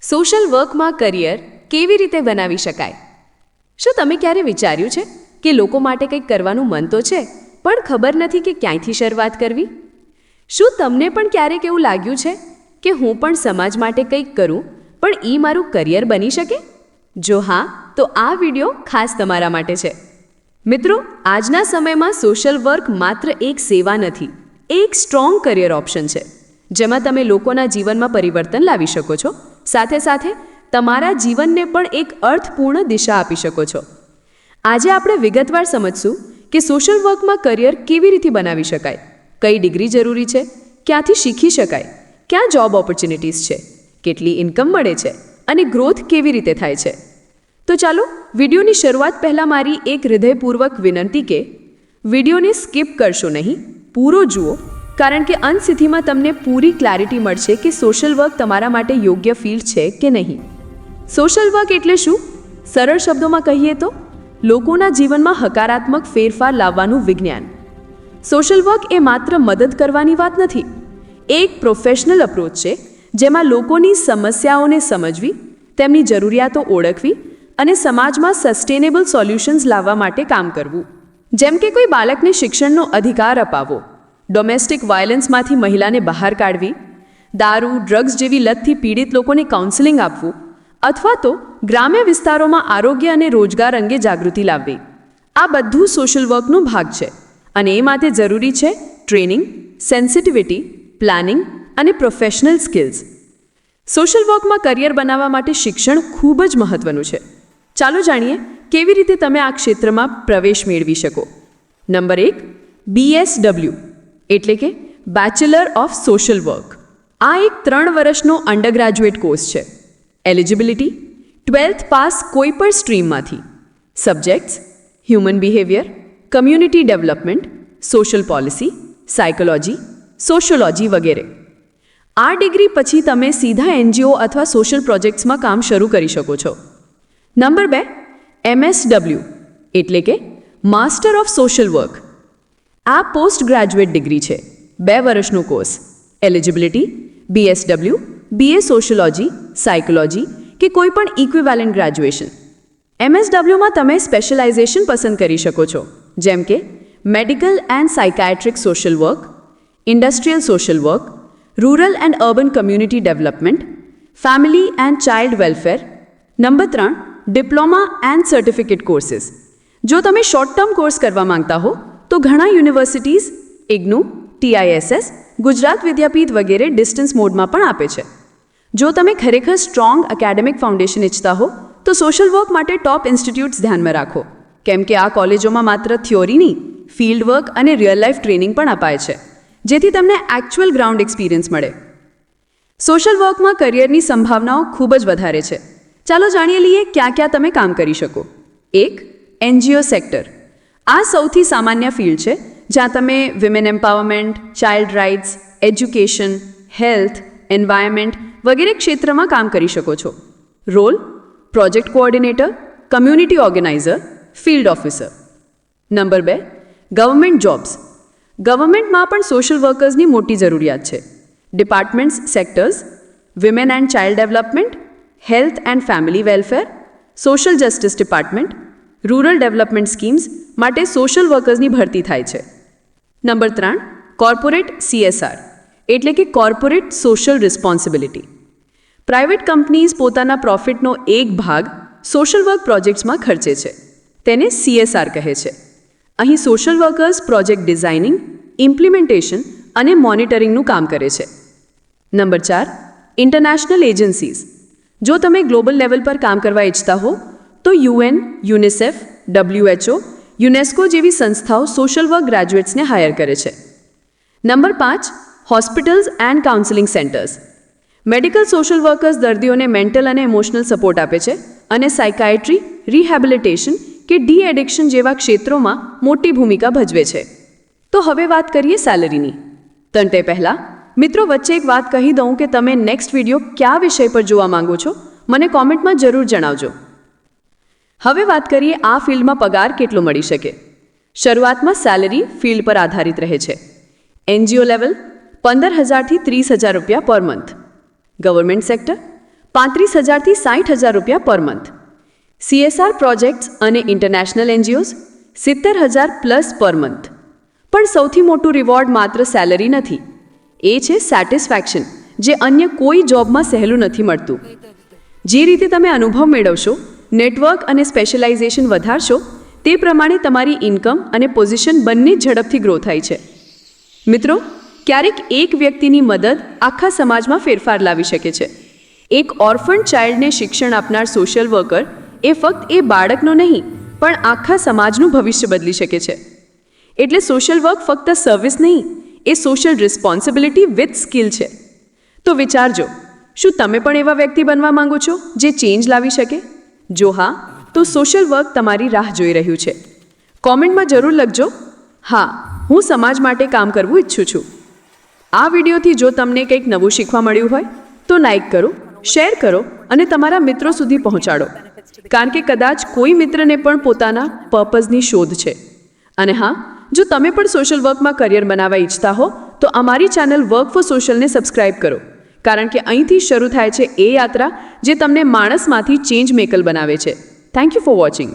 Social વર્કમાં career કેવી રીતે બનાવી શકાય? શું તમે ક્યારે વિચાર્યું છે કે લોકો માટે કંઈક કરવાનું મન તો છે, પણ ખબર નથી કે ક્યાંયથી શરૂઆત કરવી? શું તમને પણ ક્યારેક એવું લાગ્યું છે કે હું પણ સમાજ માટે કંઈક કરું, પણ એ મારું કરિયર બની શકે? જો હા, તો આ વિડીયો ખાસ તમારા માટે છે. મિત્રો, આજના સમયમાં સોશિયલ વર્ક માત્ર એક સેવા નથી, એક સ્ટ્રોંગ કરિયર ઓપ્શન છે, જેમાં તમે લોકોના જીવનમાં પરિવર્તન લાવી શકો છો, સાથે સાથે તમારા જીવનને પણ એક અર્થપૂર્ણ દિશા આપી શકો છો. આજે આપણે વિગતવાર સમજશું કે સોશિયલ વર્કમાં કરિયર કેવી રીતે બનાવી શકાય, કઈ ડિગ્રી જરૂરી છે, ક્યાંથી શીખી શકાય, ક્યાં જોબ ઓપોર્ચ્યુનિટીઝ છે, કેટલી ઇન્કમ મળે છે અને ગ્રોથ કેવી રીતે થાય છે. તો ચાલો, વિડીયોની શરૂઆત પહેલાં મારી એક હૃદયપૂર્વક વિનંતી કે વિડીયોને સ્કીપ કરશો નહીં, પૂરો જુઓ, કારણ કે અંત સુધીમાં તમને પૂરી ક્લેરિટી મળશે કે સોશિયલ વર્ક તમારા માટે યોગ્ય ફિલ્ડ છે કે નહીં. સોશિયલ વર્ક એટલે શું? સરળ શબ્દોમાં કહીએ તો લોકોના જીવનમાં હકારાત્મક ફેરફાર લાવવાનું વિજ્ઞાન. સોશિયલ વર્ક એ માત્ર મદદ કરવાની વાત નથી, એક પ્રોફેશનલ અપ્રોચ છે જેમાં લોકોની સમસ્યાઓને સમજવી, તેમની જરૂરિયાતો ઓળખવી અને સમાજમાં સસ્ટેનેબલ સોલ્યુશન્સ લાવવા માટે કામ કરવું. જેમ કે કોઈ બાળકને શિક્ષણનો અધિકાર અપાવવો, ડોમેસ્ટિક વાયલન્સમાંથી મહિલાને બહાર કાઢવી, દારૂ ડ્રગ્સ જેવી લતથી પીડિત લોકોને કાઉન્સેલિંગ આપવું, અથવા તો ગ્રામ્ય વિસ્તારોમાં આરોગ્ય અને રોજગાર અંગે જાગૃતિ લાવવી. આ બધું સોશિયલ વર્કનો ભાગ છે અને એ માટે જરૂરી છે ટ્રેનિંગ, સેન્સિટિવિટી, પ્લાનિંગ અને પ્રોફેશનલ સ્કિલ્સ. સોશિયલ વર્કમાં કરિયર બનાવવા માટે શિક્ષણ ખૂબ જ મહત્વનું છે. ચાલો જાણીએ કેવી રીતે તમે આ ક્ષેત્રમાં પ્રવેશ મેળવી શકો. નંબર 1, BSW એટલે કે બેચલર ઓફ સોશિયલ વર્ક. આ એક 3 વર્ષનો અંડરગ્રેજ્યુએટ કોર્સ છે. એલિજિબિલિટી: 12th પાસ કોઈ પણ સ્ટ્રીમમાંથી. Subjects: human behaviour, community development, social policy, psychology, sociology વગેરે. આ ડિગ્રી પછી તમે સીધા NGO અથવા સોશિયલ પ્રોજેક્ટ્સમાં કામ શરૂ કરી શકો છો. નંબર 2, MSW એટલે કે માસ્ટર ઓફ સોશિયલ વર્ક. આ પોસ્ટ ગ્રેજ્યુએટ ડિગ્રી છે, 2 વર્ષનો course. Eligibility: BSW, BA sociology, psychology કે કોઈ પણ ઇક્વિવેલન્ટ ગ્રેજ્યુએશન. MSWમાં તમે સ્પેશિયલાઇઝેશન પસંદ કરી શકો છો, જેમ કે medical and psychiatric social work, industrial social work, rural and urban community development, family and child welfare. Number 3, diploma and certificate courses. જો તમે શોર્ટ ટર્મ કોર્સ કરવા માંગતા હો તો ઘણા universities IGNOU, TISS, Gujarat Vidyapith વગેરે ડિસ્ટન્સ મોડમાં પણ આપે છે. જો તમે ખરેખર સ્ટ્રોંગ એકેડેમિક ફાઉન્ડેશન ઈચ્છતા હો તો સોશિયલ વર્ક માટે ટોપ ઇન્સ્ટિટ્યૂટ્સ ધ્યાનમાં રાખો, કેમ કે આ કોલેજોમાં માત્ર થિયોરીની, ફિલ્ડ વર્ક અને રિયલ લાઈફ ટ્રેનિંગ પણ અપાય છે, જેથી તમને એક્ચ્યુઅલ ગ્રાઉન્ડ એક્સપિરિયન્સ મળે. સોશિયલ વર્કમાં કરિયરની સંભાવનાઓ ખૂબ જ વધારે છે. ચાલો જાણીએ લઈએ ક્યાં ક્યાં તમે કામ કરી શકો. 1, NGO સેક્ટર. આ સૌથી સામાન્ય ફિલ્ડ છે જ્યાં તમે women empowerment, child rights, education, health, environment વગેરે ક્ષેત્રમાં કામ કરી શકો છો. Role: project coordinator, community organiser, field officer. Number 2, government jobs. ગવર્મેન્ટમાં પણ સોશિયલ વર્કર્સની મોટી જરૂરિયાત છે. Departments sectors: women and child development, health and family welfare, social justice department, rural development schemes માટે સોશિયલ વર્કર્સની ભરતી થાય છે. નંબર 3, કોર્પોરેટ CSR એટલે કે corporate social responsibility. Private companies પોતાના પ્રોફિટનો એક ભાગ સોશિયલ વર્ક પ્રોજેક્ટ્સમાં ખર્ચે છે. તેને CSR કહે છે. અહીં social workers project designing, implementation અને મોનિટરિંગનું કામ કરે છે. Number 4, international agencies. જો તમે ગ્લોબલ લેવલ પર કામ કરવા ઈચ્છતા હો તો UN, UNICEF, WHO, UNESCO જેવી સંસ્થાઓ સોશિયલ વર્ક ગ્રેજ્યુએટ્સને હાયર કરે છે. Number 5, hospitals and counselling centres. Medical social workers દર્દીઓને મેન્ટલ અને ઇમોશનલ સપોર્ટ આપે છે અને સાયકાયટ્રી, રિહેબિલિટેશન કે ડી-એડિક્શન જેવા ક્ષેત્રોમાં મોટી ભૂમિકા ભજવે છે. તો હવે વાત કરીએ સેલરીની. પણ તે પહેલાં મિત્રો, વચ્ચે એક વાત કહી દઉં કે તમે નેક્સ્ટ વિડીયો કયા વિષય પર જોવા માંગો છો, મને કોમેન્ટમાં જરૂર જણાવજો. હવે વાત કરીએ આ ફિલ્ડમાં પગાર કેટલો મળી શકે. શરૂઆતમાં સેલરી ફિલ્ડ પર આધારિત રહે છે. NGO લેવલ 15,000 થી 30,000 રૂપિયા પર મંથ. ગવર્મેન્ટ સેક્ટર 35,000થી 60,000 રૂપિયા પર મંથ. CSR પ્રોજેક્ટ્સ અને international NGOs 70,000 plus per month. પણ સૌથી મોટું રિવોર્ડ માત્ર સેલરી નથી, એ છે સેટિસ્ફેક્શન, જે અન્ય કોઈ જોબમાં સહેલું નથી મળતું. જે રીતે તમે અનુભવ મેળવશો, નેટવર્ક અને સ્પેશિયલાઇઝેશન વધારશો, તે પ્રમાણે તમારી ઇન્કમ અને પોઝિશન બંને ઝડપથી ગ્રો થાય છે. મિત્રો, ક્યારેક એક વ્યક્તિની મદદ આખા સમાજમાં ફેરફાર લાવી શકે છે. એક ઓર્ફન ચાઇલ્ડને શિક્ષણ આપનાર સોશિયલ વર્કર એ ફક્ત એ બાળકનો નહીં, પણ આખા સમાજનું ભવિષ્ય બદલી શકે છે. એટલે સોશિયલ વર્ક ફક્ત સર્વિસ નહીં, એ સોશિયલ રિસ્પોન્સિબિલિટી વિથ સ્કિલ છે. તો વિચારજો, શું તમે પણ એવા વ્યક્તિ બનવા માંગો છો જે ચેન્જ લાવી શકે? જો હા, તો સોશિયલ વર્ક તમારી રાહ જોઈ રહ્યું છે. કોમેન્ટમાં જરૂર લખજો, હા, હું સમાજ માટે કામ કરવું ઈચ્છું છું. આ વિડીયોથી જો તમને કંઈક નવું શીખવા મળ્યું હોય તો લાઈક કરો, શેર કરો અને તમારા મિત્રો સુધી પહોંચાડો. કારણ કે કદાચ કોઈ મિત્રને પણ પોતાના પર્પઝની શોધ છે. અને હા, જો તમે પણ સોશિયલ વર્કમાં કરિયર બનાવવા ઈચ્છતા હો તો અમારી ચેનલ વર્ક ફોર સોશિયલને સબસ્ક્રાઇબ કરો. કારણ કે અહીંથી શરૂ થાય છે એ યાત્રા જે તમને માણસમાંથી ચેન્જ મેકર બનાવે છે. Thank you for watching.